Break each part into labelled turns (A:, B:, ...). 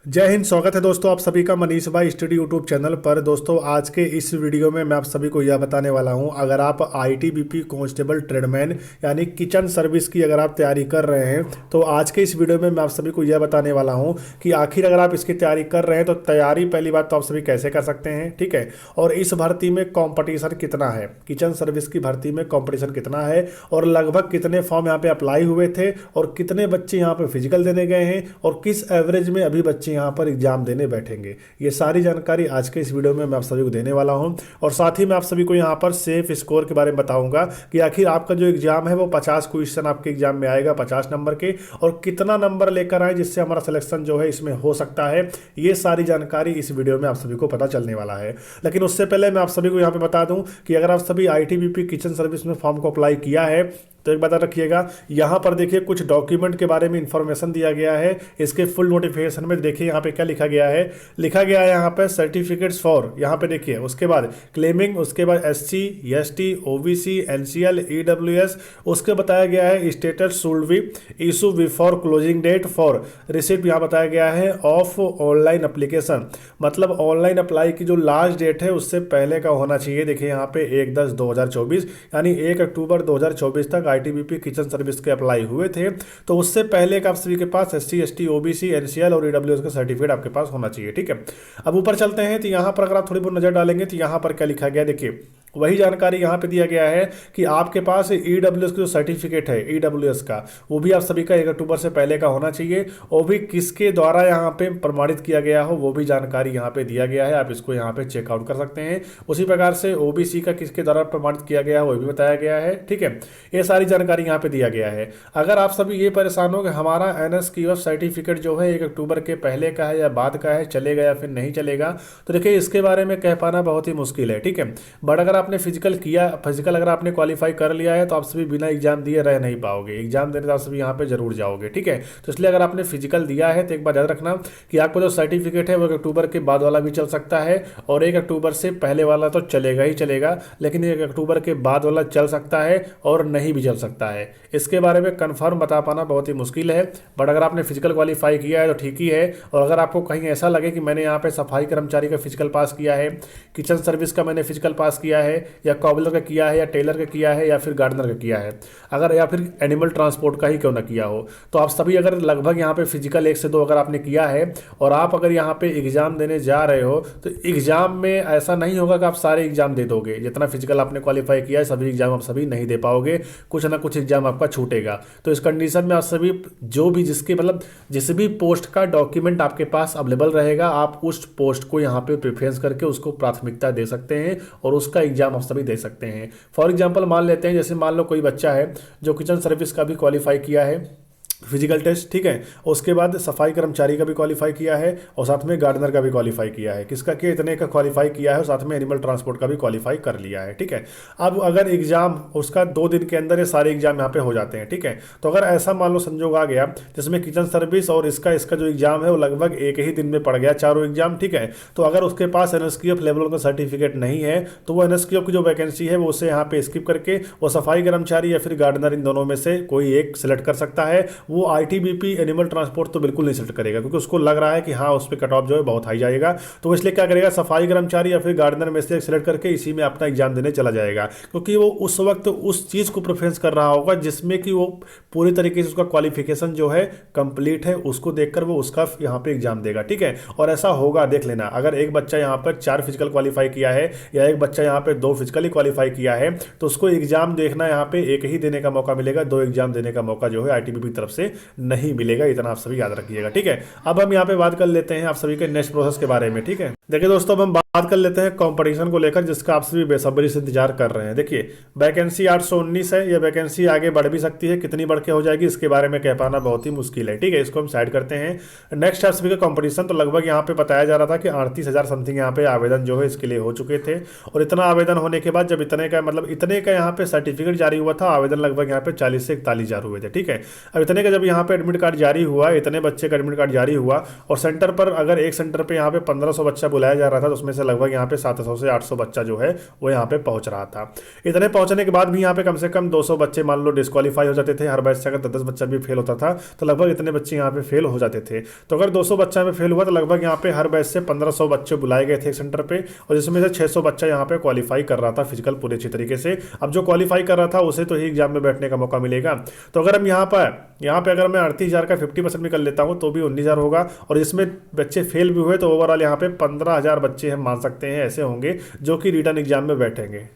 A: जय हिंद। स्वागत है दोस्तों आप सभी का मनीष भाई स्टडी यूट्यूब चैनल पर। दोस्तों आज के इस वीडियो में मैं आप सभी को यह बताने वाला हूं, अगर आप आईटीबीपी कांस्टेबल ट्रेडमैन यानी किचन सर्विस की अगर आप तैयारी कर रहे हैं तो आज के इस वीडियो में मैं आप सभी को यह बताने वाला हूं कि आखिर अगर आप इसकी तैयारी कर रहे हैं तो तैयारी पहली बात तो आप सभी कैसे कर सकते हैं, ठीक है। और इस भर्ती में कॉम्पिटिशन कितना है, किचन सर्विस की भर्ती में कॉम्पिटिशन कितना है और लगभग कितने फॉर्म यहाँ पे अप्लाई हुए थे और कितने बच्चे यहाँ पे फिजिकल देने गए हैं और किस एवरेज में अभी बच्चे यहाँ पर एग्जाम देने बैठेंगे, ये सारी जानकारी आज के इस वीडियो में मैं आप सभी को देने वाला हूं। और साथ ही मैं आप सभी को यहाँ पर सेफ स्कोर के बारे में बताऊंगा कि आखिर आपका जो एग्जाम है वो 50 क्वेश्चन आपके एग्जाम में आएगा 50 नंबर के, और कितना नंबर लेकर आए जिससे हमारा सिलेक्शन जो है इसमें हो सकता है। ये सारी जानकारी इस वीडियो में आप सभी को पता चलने वाला है। लेकिन उससे पहले मैं आप सभी को यहाँ पे बता दूं कि अगर आप सभी आईटीबीपी किचन सर्विस में फॉर्म को अप्लाई किया है तो एक बात रखिएगा, यहाँ पर देखिए कुछ डॉक्यूमेंट के बारे में इंफॉर्मेशन दिया गया है। इसके फुल नोटिफिकेशन में देखिए यहाँ पे क्या लिखा गया है, यहाँ पे सर्टिफिकेट्स फॉर, यहाँ पे देखिए उसके बाद क्लेमिंग, उसके बाद SC ST OBC NCL EWS, उसके बताया गया है status should be issue before closing date for receipt, यहाँ बताया गया है ऑफ ऑनलाइन एप्लीकेशन, मतलब ऑनलाइन अप्लाई की जो लास्ट डेट है उससे पहले का होना चाहिए। देखिए यहाँ पे 1/10/2024 यानी 1 अक्टूबर 2024 तक आईटीबीपी किचन सर्विस के अप्लाई हुए थे, तो उससे पहले का आप सभी के पास एससी एसटी ओबीसी एनसीएल और ईडब्ल्यूएस का सर्टिफिकेट आपके पास होना चाहिए, ठीक है। अब ऊपर चलते हैं तो यहाँ पर अगर आप थोड़ी बहुत नजर डालेंगे तो यहाँ पर क्या लिखा गया, देखिए वही जानकारी यहाँ पे दिया गया है कि आपके पास ईडब्ल्यूएस का जो सर्टिफिकेट है ईडब्ल्यूएस का, वो भी आप सभी का 1 अक्टूबर से पहले का होना चाहिए, और भी किसके द्वारा यहाँ पे प्रमाणित किया गया हो वो भी जानकारी यहाँ पे दिया गया है। आप इसको यहाँ पे चेकआउट कर सकते हैं। उसी प्रकार से ओबीसी का किसके द्वारा प्रमाणित किया गया है वो भी बताया गया है, ठीक है। ये सारी जानकारी यहाँ पे दिया गया है। अगर आप सभी ये परेशान हो कि हमारा एनएसक्यूएफ सर्टिफिकेट जो है 1 अक्टूबर के पहले का है या बाद का है, चलेगा या फिर नहीं चलेगा, तो देखिए इसके बारे में कह पाना बहुत ही मुश्किल है, ठीक है। बट अगर आपने फिजिकल अगर आपने क्वालिफाई कर लिया है तो आप सभी बिना एग्जाम दिए रह नहीं पाओगे, एग्जाम देने तो आप सभी यहाँ पे जरूर जाओगे, ठीक है। तो इसलिए अगर आपने फिजिकल दिया है तो एक बात याद रखना कि आपको जो सर्टिफिकेट है वो 1 अक्टूबर के बाद वाला भी चल सकता है और 1 अक्टूबर से पहले वाला तो चलेगा ही चलेगा, लेकिन 1 अक्टूबर के बाद वाला चल सकता है और नहीं भी चल सकता है। इसके बारे में कंफर्म बता पाना बहुत ही मुश्किल है। बट अगर आपने फिजिकल क्वालिफाई किया है तो ठीक ही है। और अगर आपको कहीं ऐसा लगे कि मैंने यहाँ पे सफाई कर्मचारी का फिजिकल पास किया है, किचन सर्विस का मैंने फिजिकल पास किया है, या कॉबलर का किया है, या टेलर का किया है, या फिर गार्डनर का किया है, अगर या फिर एनिमल ट्रांसपोर्ट का ही क्यों ना किया हो, तो आप सभी अगर लगभग यहाँ पे फिजिकल 1 से 2 अगर आपने किया है और आप अगर यहाँ पे एग्जाम देने जा रहे हो तो एग्जाम में ऐसा नहीं होगा कि आप सारे एग्जाम दे दोगे। जितना फिजिकल आपने क्वालिफाई किया है सभी एग्जाम आप सभी नहीं दे पाओगे, कुछ ना कुछ एग्जाम आपका छूटेगा। तो इस कंडीशन में आप सभी जो भी जिसके मतलब जिस भी पोस्ट का डॉक्यूमेंट आपके पास अवेलेबल रहेगा, आप उस पोस्ट को यहाँ पे प्रेफरेंस करके उसको प्राथमिकता दे सकते हैं और उसका एग्जाम आप सभी दे सकते हैं। फॉर एग्जाम्पल मान लेते हैं, जैसे मान लो कोई बच्चा है जो किचन सर्विस का भी क्वालिफाई किया है फिजिकल टेस्ट, ठीक है, उसके बाद सफाई कर्मचारी का भी क्वालिफाई किया है और साथ में गार्डनर का भी क्वालिफाई किया है, किसका कि इतने का क्वालिफाई किया है और साथ में एनिमल ट्रांसपोर्ट का भी क्वालिफाई कर लिया है, ठीक है। अब अगर एग्जाम उसका 2 दिन के अंदर ये सारे एग्जाम यहाँ पे हो जाते हैं, ठीक है। तो अगर ऐसा मान लो संजोग आ गया जिसमें किचन सर्विस और इसका जो एग्जाम है वो लगभग एक ही दिन में पड़ गया चारों एग्जाम, ठीक है, तो अगर उसके पास एनएसक्यूएफ लेवल का सर्टिफिकेट नहीं है तो वो एनएसक्यूएफ की जो वैकेंसी है वो उसे यहाँ पे स्किप करके वो सफाई कर्मचारी या फिर गार्डनर इन दोनों में से कोई एक सिलेक्ट कर सकता है। वो आईटीबीपी एनिमल ट्रांसपोर्ट तो बिल्कुल नहीं सेलेक्ट करेगा क्योंकि उसको लग रहा है कि हाँ उस पर कट ऑफ जो है बहुत हाई जाएगा, तो वो इसलिए क्या करेगा, सफाई कर्मचारी या फिर गार्डनर में से सिलेक्ट करके इसी में अपना एग्जाम देने चला जाएगा, क्योंकि वो उस वक्त उस चीज़ को प्रेफरेंस कर रहा होगा जिसमें कि वो पूरी तरीके से उसका क्वालिफिकेशन जो है कंप्लीट है, उसको देखकर वो उसका यहाँ पे एग्जाम देगा, ठीक है। और ऐसा होगा, देख लेना, अगर एक बच्चा यहाँ पर 4 फिजिकल क्वालिफाई किया है या एक बच्चा यहाँ पे 2 फिजिकली क्वालिफाई किया है तो उसको एग्जाम देखना यहाँ पे एक ही देने का मौका मिलेगा, 2 एग्जाम देने का मौका जो है आईटीबीपी की तरफ से नहीं मिलेगा। इतना आप सभी याद रखिएगा, ठीक है। अब हम यहाँ पे बात कर लेते हैं आप सभी के नेक्स्ट प्रोसेस के बारे में, ठीक है। देखिए दोस्तों, अब हम बात कर लेते हैं कंपटीशन को लेकर जिसका आप सभी बेसब्री से इंतजार कर रहे हैं। देखिए वैकेंसी 819 है, यह वैकेंसी आगे बढ़ भी सकती है, कितनी बढ़ के हो जाएगी इसके बारे में कह पाना बहुत ही मुश्किल है, ठीक है। इसको हम साइड करते हैं। नेक्स्ट आप सभी का कंपटीशन, तो लगभग यहाँ पे बताया जा रहा था कि 38,000 समथिंग यहाँ पे आवेदन जो है इसके लिए हो चुके थे, और इतना आवेदन होने के बाद जब इतने का यहाँ पे सर्टिफिकेट जारी हुआ था, आवेदन लगभग यहाँ पे 40 से 41,000 हुए थे, ठीक है। अब इतने का जब यहाँ पे एडमिट कार्ड जारी हुआ, इतने बच्चे का एडमिट कार्ड जारी हुआ और सेंटर पर अगर एक सेंटर पे यहाँ पे 1500 बच्चा बुलाया जा रहा था, तो उसमें से लगभग यहाँ पे 700 से 800 बच्चा जो है वो यहाँ पे पहुंच रहा था। इतने पहुंचने के बाद भी यहाँ पे कम से कम 200 बच्चे मान लो डिस्क्वालीफाई हो जाते थे। हर बैच से अगर 10-10 बच्चा भी फेल होता था तो लगभग इतने बच्चे यहाँ पे फेल हो जाते थे। तो अगर 200 बच्चा में फेल हुआ तो लगभग यहाँ पे हर बैच से 1500 बच्चे बुलाए गए थे एक सेंटर पे, और जिसमें से 600 बच्चा यहाँ पे क्वालिफाई कर रहा था फिजिकल पूरे अच्छी तरीके से। अब जो क्वालिफाई कर रहा था उसे तो ही एग्जाम में बैठने का मौका मिलेगा। तो अगर हम यहाँ पे अगर मैं 38,000 का 50% भी कर लेता हूँ तो भी 19,000 होगा, और इसमें बच्चे फेल भी हुए तो ओवरऑल यहाँ पे 15,000 बच्चे हम मान सकते हैं ऐसे होंगे जो कि रिटर्न एग्जाम में बैठेंगे।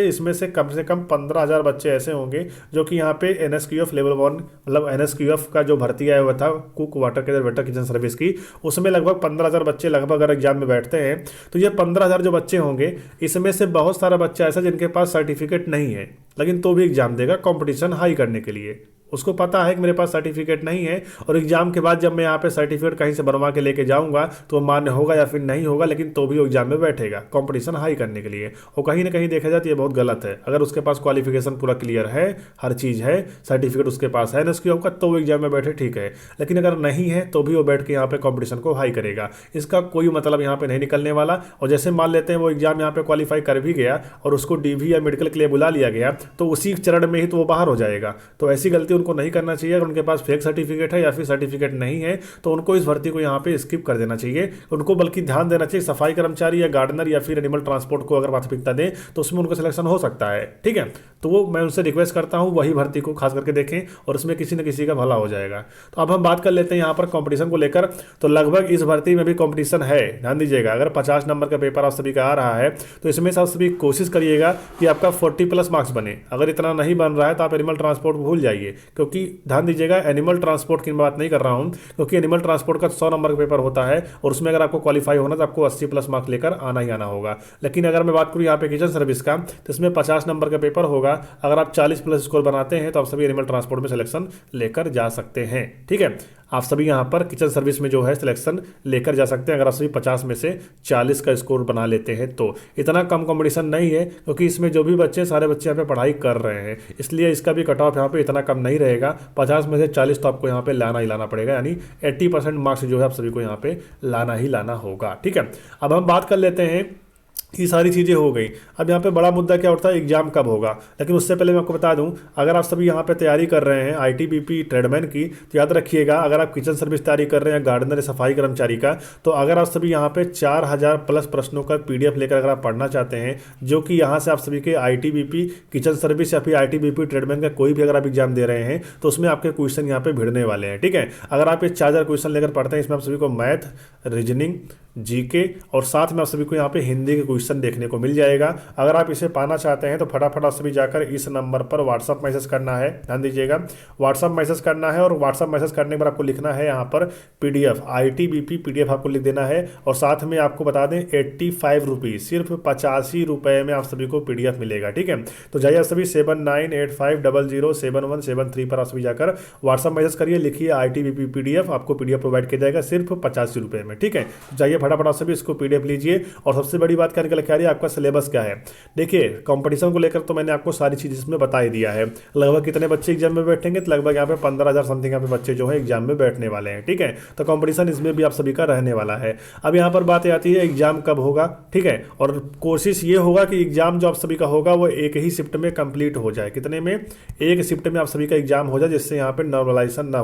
A: इसमें से कम 15,000 बच्चे ऐसे होंगे जो कि यहाँ पे NSQF लेवल 1 मतलब NSQF का जो भर्ती आया हुआ था cook water waiter kitchen service की, उसमें लगभग 15,000 बच्चे लगभग अगर एग्जाम में बैठते हैं तो ये 15,000 जो बच्चे होंगे इसमें से बहुत सारा बच्चा ऐसा जिनके पास सर्टिफिकेट नहीं है लेकिन तो भी एग्जाम देगा कंपटीशन हाई करने के लिए। उसको पता है कि मेरे पास सर्टिफिकेट नहीं है और एग्जाम के बाद जब मैं यहाँ पे सर्टिफिकेट कहीं से बनवा के लेके जाऊंगा तो मान्य होगा या फिर नहीं होगा, लेकिन तो भी वो एग्जाम में बैठेगा कंपटीशन हाई करने के लिए। और कहीं ना कहीं देखा जाए तो ये बहुत गलत है। अगर उसके पास क्वालिफिकेशन पूरा क्लियर है, हर चीज़ है, सर्टिफिकेट उसके पास है NSQF का, तो वो एग्जाम में बैठे ठीक है, लेकिन अगर नहीं है तो भी वो बैठ के यहाँ पे कॉम्पिटिशन को हाई करेगा। इसका कोई मतलब यहाँ पे नहीं निकलने वाला। और जैसे मान लेते हैं वो एग्जाम यहाँ पे क्वालिफाई कर भी गया और उसको DV या मेडिकल के लिए बुला लिया गया तो उसी चरण में ही तो वो बाहर हो जाएगा। तो ऐसी गलती उनको नहीं करना चाहिए। अगर उनके पास फेक सर्टिफिकेट है या फिर सर्टिफिकेट नहीं है तो उनको इस भर्ती को यहाँ पे स्किप कर देना चाहिए। उनको बल्कि ध्यान देना चाहिए सफाई कर्मचारी या गार्डनर या फिर एनिमल ट्रांसपोर्ट को अगर प्राथमिकता दें तो उसमें उनको सिलेक्शन हो सकता है। ठीक है, तो वो मैं उनसे रिक्वेस्ट करता हूँ वही भर्ती को खास करके देखें और उसमें किसी न किसी का भला हो जाएगा। तो अब हम बात कर लेते हैं यहाँ पर कॉम्पिटिशन को लेकर। तो लगभग इस भर्ती में भी कॉम्पिटिशन है, ध्यान दीजिएगा। अगर 50 नंबर का पेपर आप सभी का आ रहा है तो इसमें से आप सभी कोशिश करिएगा कि आपका 40+ मार्क्स बने। अगर इतना नहीं बन रहा है तो आप एनिमल ट्रांसपोर्ट भूल जाइए, क्योंकि ध्यान दीजिएगा एनिमल ट्रांसपोर्ट की बात नहीं कर रहा हूं, क्योंकि एनिमल ट्रांसपोर्ट का 100 नंबर का पेपर होता है और उसमें अगर आपको क्वालिफाई होना तो आपको 80+ मार्क्स लेकर आना ही आना होगा। लेकिन अगर मैं बात करूं यहाँ पे किचन सर्विस का तो इसमें 50 नंबर का पेपर होगा। अगर आप 40+ स्कोर बनाते हैं तो आप सभी एनिमल ट्रांसपोर्ट में सिलेक्शन लेकर जा सकते हैं। ठीक है, आप सभी यहाँ पर किचन सर्विस में जो है सिलेक्शन लेकर जा सकते हैं अगर आप सभी 50 में से 40 का स्कोर बना लेते हैं तो। इतना कम कंपटीशन नहीं है क्योंकि इसमें जो भी बच्चे सारे बच्चे यहाँ पे पढ़ाई कर रहे हैं, इसलिए इसका भी कट ऑफ यहाँ पे इतना कम नहीं रहेगा। 50 में से 40 तो आपको यहाँ पे लाना ही लाना पड़ेगा, यानी 80% मार्क्स जो है आप सभी को यहाँ पे लाना ही लाना होगा। ठीक है, अब हम बात कर लेते हैं, ये सारी चीज़ें हो गई। अब यहाँ पे बड़ा मुद्दा क्या उठता है, एग्जाम कब होगा। लेकिन उससे पहले मैं आपको बता दूं, अगर आप सभी यहाँ पे तैयारी कर रहे हैं ITBP ट्रेडमैन की तो याद रखिएगा, अगर आप किचन सर्विस तैयारी कर रहे हैं गार्डनर सफाई कर्मचारी का, तो अगर आप सभी यहाँ पे 4000+ प्रश्नों का PDF लेकर अगर आप पढ़ना चाहते हैं, जो कि यहाँ से आप सभी के ITBP किचन सर्विस या फिर ITBP ट्रेडमैन का कोई भी अगर आप एग्जाम दे रहे हैं तो उसमें आपके क्वेश्चन यहाँ पे भिड़ने वाले हैं। ठीक है, अगर आप ये 4000 क्वेश्चन लेकर पढ़ते हैं, इसमें आप सभी को मैथ, रीजनिंग, GK और साथ में आप सभी को यहाँ पे हिंदी के क्वेश्चन देखने को मिल जाएगा। अगर आप इसे पाना चाहते हैं तो फटाफट आप सभी जाकर इस नंबर पर व्हाट्सअप मैसेज करना है, ध्यान दीजिएगा, व्हाट्सअप मैसेज करना है। और व्हाट्सअप मैसेज करने पर आपको लिखना है यहाँ पर PDF ITBP PDF आपको लिख देना है। और साथ में आपको बता दें 85 रुपीज़, सिर्फ 85 रुपये में आप सभी को PDF मिलेगा। ठीक है, तो जाइए आप सभी 7985007173 पर आप सभी जाकर व्हाट्सअप मैसेज करिए, लिखिए ITBP PDF, आपको PDF प्रोवाइड किया जाएगा सिर्फ 85 रुपये में। ठीक है, जाइए फटाफट सभी इसको PDF लीजिए। और सबसे बड़ी बात करके लेकर आ रही है आपका सिलेबस क्या है। देखिए, कंपटीशन को लेकर तो मैंने आपको सारी चीज़ इसमें बता ही दिया है। लगभग कितने बच्चे एग्जाम में बैठेंगे, तो लगभग यहाँ पे 15,000 समथिंग यहाँ पे बच्चे जो है एग्जाम में बैठने वाले हैं। ठीक है, तो कंपटीशन इसमें भी आप सभी का रहने वाला है। अब यहाँ पर बात आती है एग्जाम कब होगा। ठीक है, और कोशिश ये होगा कि एग्जाम जो आप सभी का होगा वो एक ही शिफ्ट में कंप्लीट हो जाए। कितने में, एक शिफ्ट में आप सभी का एग्जाम हो जाए, जिससे यहाँ पे नॉर्मलाइजेशन ना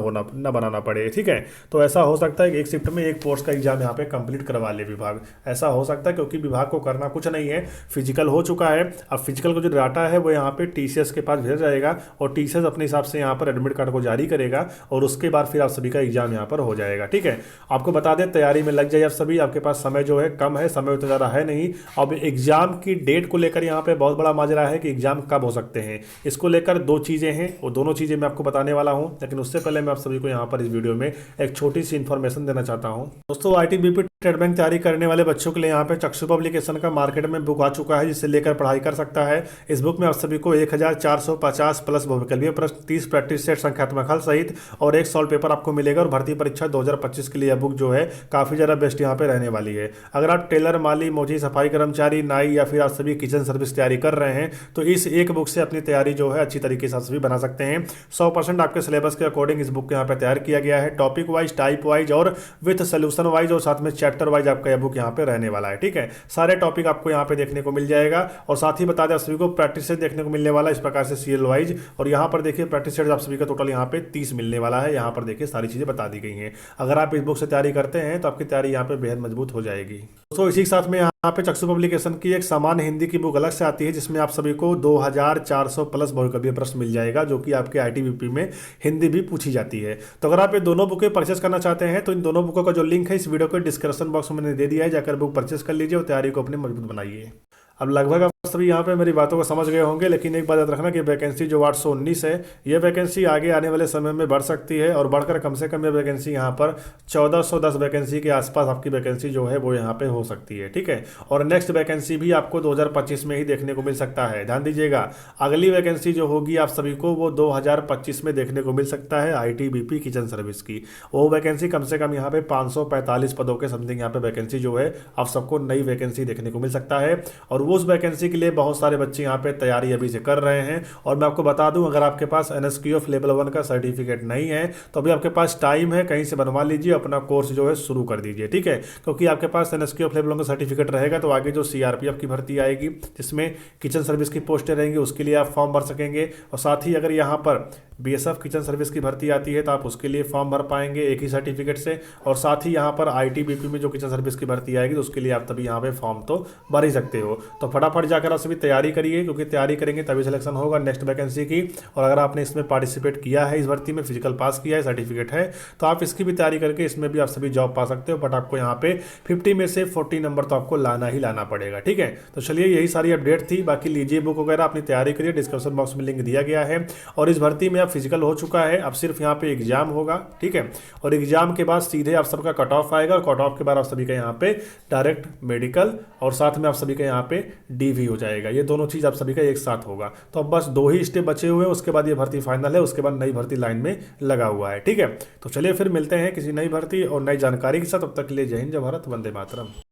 A: बनाना पड़े। ठीक है, तो ऐसा हो सकता है कि एक शिफ्ट में एक कोर्स का एग्जाम यहाँ पे कंप्लीट करवा ले विभाग, ऐसा हो सकता है, क्योंकि विभाग को करना कुछ नहीं है, फिजिकल हो चुका है। अब फिजिकल को जो डाटा है वो यहाँ पे TCS के पास भेजा जाएगा और TCS अपने हिसाब से यहाँ पर एडमिट कार्ड को जारी करेगा और उसके बाद फिर आप सभी का एग्जाम यहाँ पर हो जाएगा। ठीक है, आपको बता दें तैयारी में लग जाइए आप सभी, आपके पास समय जो है कम है, समय उतना ज़्यादा है नहीं। अब एग्जाम की डेट को लेकर यहाँ पे बहुत बड़ा माजरा है कि एग्जाम कब हो सकते हैं। इसको लेकर दो चीज़ें हैं, वो दोनों चीज़ें मैं आपको बताने वाला हूँ। लेकिन उससे पहले मैं आप सभी को यहाँ पर इस वीडियो में एक छोटी सी इन्फॉर्मेशन देना चाहता हूँ। दोस्तों, ITBP ट्रेडमैन तैयारी करने वाले बच्चों के लिए यहाँ पे चक्षु पब्लिकेशन का मार्केट में बुक आ चुका है, जिससे लेकर पढ़ाई कर सकता है। इस बुक में आप सभी को 1450+ बहुविकल्पीय प्रश्न, 30 प्रैक्टिस सेट संख्यात्मक हल सहित और एक सॉल्व पेपर आपको मिलेगा। और भर्ती परीक्षा 2025 के लिए यह बुक जो है काफ़ी ज़्यादा बेस्ट यहाँ पे रहने वाली है। अगर आप टेलर, माली, मोची, सफाई कर्मचारी, नाई या फिर आप सभी किचन सर्विस तैयारी कर रहे हैं तो इस एक बुक से अपनी तैयारी जो है अच्छी तरीके से आप सभी बना सकते हैं। 100% आपके सिलेबस के अकॉर्डिंग इस बुक को यहाँ पे तैयार किया गया है, टॉपिक वाइज, टाइप वाइज और विथ सोल्यूशन वाइज, और साथ में चैट चैप्टर वाइज आपका यह बुक यहाँ पे रहने वाला है। ठीक है, सारे टॉपिक आपको यहाँ पे देखने को मिल जाएगा। और साथ ही बता दें आप सभी को प्रैक्टिस सेट देखने को मिलने वाला है इस प्रकार से सीरियल वाइज। और यहाँ पर देखिए प्रैक्टिस सेट आप सभी का टोटल यहाँ पे 30 मिलने वाला है। यहाँ पर देखिए सारी चीजें बता दी गई हैं। अगर आप इस बुक से तैयारी करते हैं तो आपकी तैयारी यहाँ पे बेहद मजबूत हो जाएगी। दोस्तों इसी के साथ में यहाँ पे चक्षु पब्लिकेशन की एक सामान्य हिंदी की बुक अलग से आती है, जिसमें आप सभी को 2400 प्लस बहुकव्य प्रश्न मिल जाएगा, जो कि आपके आईटीबीपी में हिंदी भी पूछी जाती है। तो अगर आप ये दोनों बुकें परचेस करना चाहते हैं तो इन दोनों बुकों का जो लिंक है इस वीडियो के डिस्क्रिप्शन बॉक्स में मैंने दे दिया है, जाकर बुक परचेस कर लीजिए और तैयारी को अपनी मजबूत बनाइए। अब लगभग आप सभी यहाँ पे मेरी बातों को समझ गए होंगे, लेकिन एक बात याद रखना कि वैकेंसी जो 819 है ये वैकेंसी आगे आने वाले समय में बढ़ सकती है और बढ़कर कम से कम ये वैकेंसी यहाँ पर 1410 वैकेंसी के आसपास आपकी वैकेंसी जो है वो यहाँ पे हो सकती है। ठीक है, और नेक्स्ट वैकेंसी भी आपको 2025 में ही देखने को मिल सकता है। ध्यान दीजिएगा, अगली वैकेंसी जो होगी आप सभी को वो 2025 में देखने को मिल सकता है आईटीबीपी किचन सर्विस की। वो वैकेंसी कम से कम यहाँ पे 545 पदों के समथिंग यहाँ पे वैकेंसी जो है आप सबको नई वैकेंसी देखने को मिल सकता है। और उस वैकेंसी के लिए बहुत सारे बच्चे यहाँ पे तैयारी अभी से कर रहे हैं। और मैं आपको बता दूं, अगर आपके पास NSQF लेवल 1 का सर्टिफिकेट नहीं है तो अभी आपके पास टाइम है, कहीं से बनवा लीजिए, अपना कोर्स जो है शुरू कर दीजिए। ठीक है, क्योंकि आपके पास NSQF लेवल 1 का सर्टिफिकेट रहेगा तो आगे जो CRPF की भर्ती आएगी जिसमें किचन सर्विस की पोस्टें रहेंगी उसके लिए आप फॉर्म भर सकेंगे। और साथ ही अगर यहाँ पर BSF किचन सर्विस की भर्ती आती है तो आप उसके लिए फॉर्म भर पाएंगे एक ही सर्टिफिकेट से। और साथ ही यहाँ पर ITBP में जो किचन सर्विस की भर्ती आएगी तो उसके लिए आप तभी यहाँ पे फॉर्म तो भर ही सकते हो। तो फटाफट जाकर आप सभी तैयारी करिए, क्योंकि तैयारी करेंगे तभी सिलेक्शन होगा नेक्स्ट वैकेंसी की। और अगर आपने इसमें पार्टिसिपेट किया है, इस भर्ती में फिजिकल पास किया है, सर्टिफिकेट है, तो आप इसकी भी तैयारी करके इसमें भी आप सभी जॉब पा सकते हो। बट आपको यहाँ पे 50 में से 40 नंबर तो आपको लाना ही लाना पड़ेगा। ठीक है, तो चलिए यही सारी अपडेट थी। बाकी लीजिए बुक वगैरह, अपनी तैयारी करिए, डिस्क्रिप्शन बॉक्स में लिंक दिया गया है। और इस भर्ती में अब फिजिकल हो चुका है, अब सिर्फ यहाँ पे एग्जाम होगा। ठीक है, और एग्जाम के बाद सीधे आप सबका कट ऑफ आएगा और कट ऑफ के बाद आप सभी का यहाँ पे डायरेक्ट मेडिकल और साथ में आप सभी का यहाँ पे DV हो जाएगा। ये दोनों चीज आप सभी का एक साथ होगा। तो अब बस 2 ही स्टेप बचे हुए हैं, उसके बाद ये भर्ती फाइनल है, उसके बाद नई भर्ती लाइन में लगा हुआ है। ठीक है, तो चलिए फिर मिलते हैं किसी नई भर्ती और नई जानकारी के साथ। तब तक के लिए जय हिंद, जय भारत, वंदे मातरम।